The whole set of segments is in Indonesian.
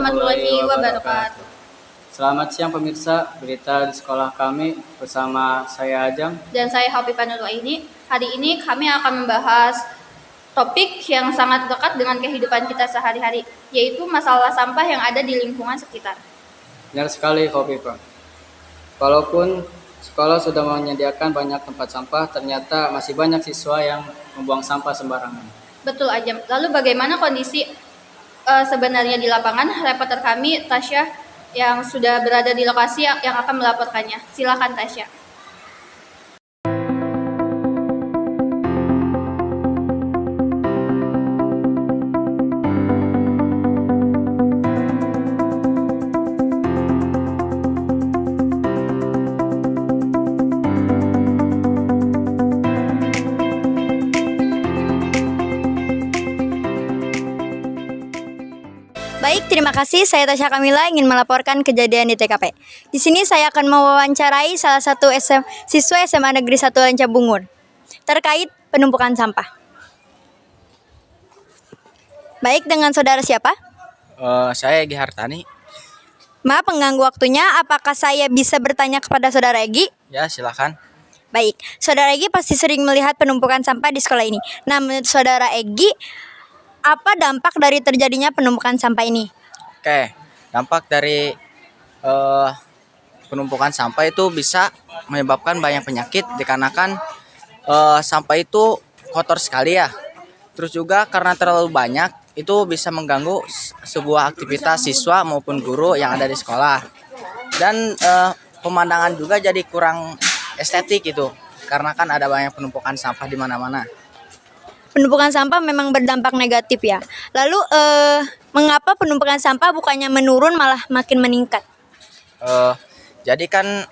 warahmatullahi wabarakatuh. Selamat siang pemirsa, berita di sekolah kami bersama saya Ajam. Dan saya Hafifah Nuraini. Hari ini kami akan membahas topik yang sangat dekat dengan kehidupan kita sehari-hari, yaitu masalah sampah yang ada di lingkungan sekitar. Benar sekali Hafifah. Walaupun sekolah sudah menyediakan banyak tempat sampah, ternyata masih banyak siswa yang membuang sampah sembarangan. Betul Ajam. Lalu bagaimana kondisi sebenarnya di lapangan? Reporter kami Tasya yang sudah berada di lokasi yang akan melaporkannya. Silakan Tasya. Baik, terima kasih. Saya Tasya Kamila ingin melaporkan kejadian di TKP. Di sini saya akan mewawancarai salah satu siswa SMA Negeri 1 Lancabungur terkait penumpukan sampah. Baik, dengan saudara siapa? Saya Egi Hartani. Maaf mengganggu waktunya. Apakah saya bisa bertanya kepada saudara Egi? Ya, silakan. Baik, saudara Egi pasti sering melihat penumpukan sampah di sekolah ini. Nah, menurut saudara Egi, apa dampak dari terjadinya penumpukan sampah ini? Oke, dampak dari penumpukan sampah itu bisa menyebabkan banyak penyakit dikarenakan sampah itu kotor sekali ya. Terus juga karena terlalu banyak itu bisa mengganggu sebuah aktivitas siswa maupun guru yang ada di sekolah. Dan pemandangan juga jadi kurang estetik gitu, karena kan ada banyak penumpukan sampah di mana-mana. Penumpukan sampah memang berdampak negatif ya. Lalu mengapa penumpukan sampah bukannya menurun malah makin meningkat? Jadi kan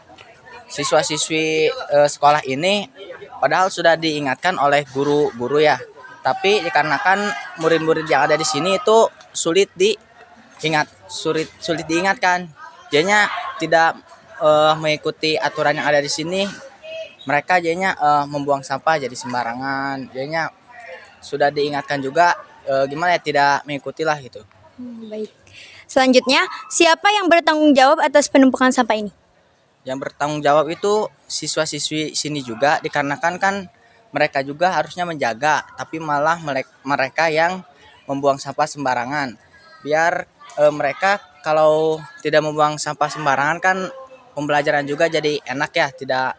siswa-siswi sekolah ini padahal sudah diingatkan oleh guru-guru ya. Tapi dikarenakan murid-murid yang ada di sini itu sulit diingatkan. Jadinya tidak mengikuti aturan yang ada di sini. Mereka jadinya membuang sampah jadi sembarangan. Jadinya sudah diingatkan juga gimana ya, tidak mengikuti lah gitu. Baik. Selanjutnya, siapa yang bertanggung jawab atas penumpukan sampah ini? Yang bertanggung jawab itu siswa-siswi sini juga, dikarenakan kan mereka juga harusnya menjaga, tapi malah mereka yang membuang sampah sembarangan. Biar mereka kalau tidak membuang sampah sembarangan kan pembelajaran juga jadi enak ya, tidak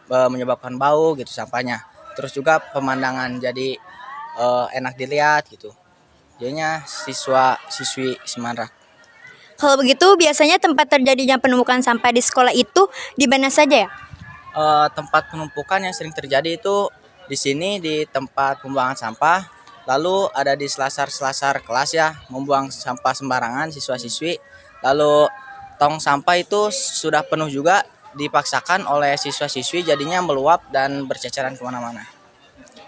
menyebabkan bau gitu sampahnya. Terus juga pemandangan jadi enak dilihat gitu. Jadinya siswa-siswi Semarang. Kalau begitu, biasanya tempat terjadinya penumpukan sampah di sekolah itu di mana saja ya? Tempat penumpukan yang sering terjadi itu di sini di tempat pembuangan sampah. Lalu ada di selasar-selasar kelas ya, membuang sampah sembarangan siswa-siswi. Lalu tong sampah itu sudah penuh juga, dipaksakan oleh siswa-siswi jadinya meluap dan berceceran kemana-mana.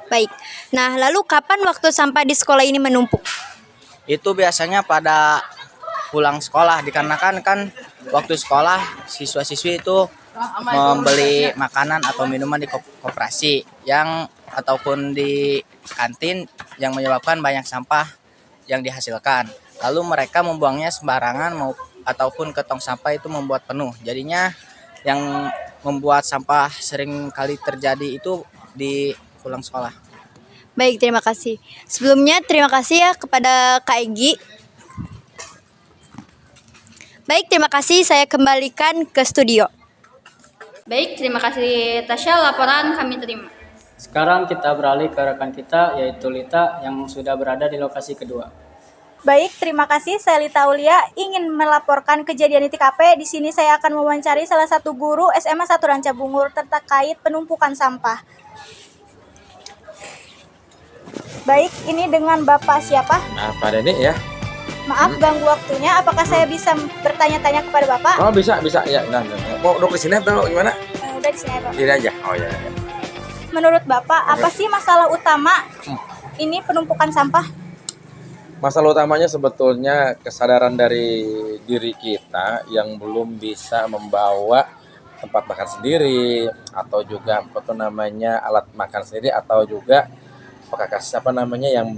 Baik. Nah, lalu kapan waktu sampah di sekolah ini menumpuk? Itu biasanya pada pulang sekolah, dikarenakan kan waktu sekolah siswa-siswi itu membeli makanan atau minuman di koperasi yang ataupun di kantin yang menyebabkan banyak sampah yang dihasilkan. Lalu mereka membuangnya sembarangan ataupun ke tong sampah itu membuat penuh. Jadinya yang membuat sampah sering kali terjadi itu di pulang sekolah. Baik, terima kasih. Sebelumnya, terima kasih ya kepada Kak Egi. Baik, terima kasih. Saya kembalikan ke studio. Baik, terima kasih Tasya, laporan kami terima. Sekarang kita beralih ke rekan kita yaitu Lita yang sudah berada di lokasi kedua. Baik, terima kasih. Saya Lita Aulia ingin melaporkan kejadian di TKP. Di sini saya akan mewawancari salah satu guru SMA 1 Lancabungur terkait penumpukan sampah. Baik, ini dengan Bapak siapa? Pak Deni ya. Maaf ganggu waktunya. Apakah saya bisa bertanya-tanya kepada Bapak? Oh bisa ya. Nah. Mau duduk di sini atau gimana? Udah di sini, Pak. Ini aja. Oh ya. Menurut Bapak, apa sih masalah utama ini penumpukan sampah? Masalah utamanya sebetulnya kesadaran dari diri kita yang belum bisa membawa tempat makan sendiri atau juga alat makan sendiri atau juga yang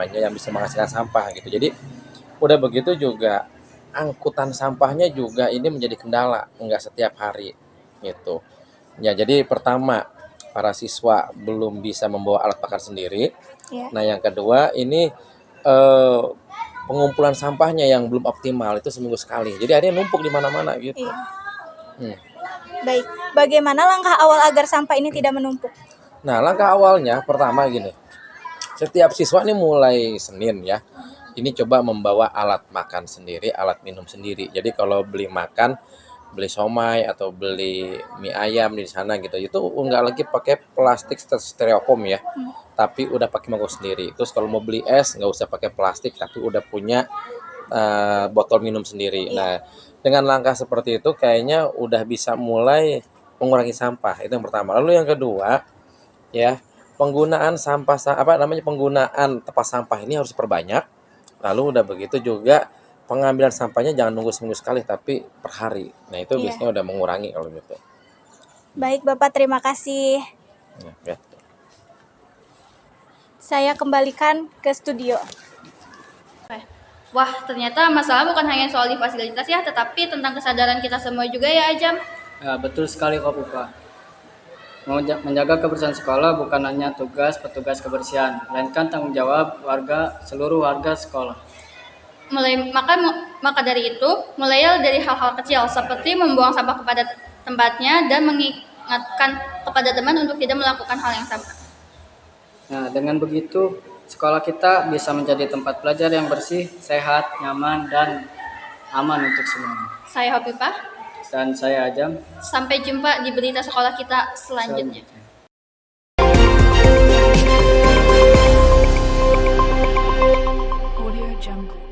yang bisa menghasilkan sampah gitu. Jadi Udah begitu juga angkutan sampahnya juga ini menjadi kendala, enggak setiap hari gitu. Ya, jadi pertama, para siswa belum bisa membawa alat bakar sendiri. Iya. Nah, yang kedua ini eh, pengumpulan sampahnya yang belum optimal, itu seminggu sekali. Jadi akhirnya numpuk di mana-mana gitu. Iya. Hmm. Baik, bagaimana langkah awal agar sampah ini tidak menumpuk? Nah, langkah awalnya pertama gini. Setiap siswa ini mulai Senin ya. Ini coba membawa alat makan sendiri, alat minum sendiri. Jadi kalau beli makan, beli somai atau beli mie ayam di sana gitu, itu nggak lagi pakai plastik styrofoam ya, tapi udah pakai mangkok sendiri. Terus kalau mau beli es nggak usah pakai plastik, tapi udah punya botol minum sendiri. Nah, dengan langkah seperti itu kayaknya udah bisa mulai mengurangi sampah. Itu yang pertama. Lalu yang kedua, ya, penggunaan penggunaan tempat sampah ini harus diperbanyak. Lalu udah begitu juga pengambilan sampahnya jangan nunggu seminggu sekali tapi per hari. Nah, itu Iya. biasanya udah mengurangi kalau gitu. Baik, Bapak, terima kasih. Ya. Saya kembalikan ke studio. Wah, ternyata masalah bukan hanya soal di fasilitas ya, tetapi tentang kesadaran kita semua juga ya, Ajam. Ya, betul sekali kok Pipa. Menjaga kebersihan sekolah bukan hanya tugas petugas kebersihan, melainkan tanggung jawab seluruh warga sekolah. Maka dari itu, mulai dari hal-hal kecil seperti membuang sampah kepada tempatnya dan mengingatkan kepada teman untuk tidak melakukan hal yang sama. Nah, dengan begitu sekolah kita bisa menjadi tempat belajar yang bersih, sehat, nyaman, dan aman untuk semuanya. Saya Hopipah, Dan saya Ajam. sampai jumpa di berita sekolah kita selanjutnya. Audio Jungle.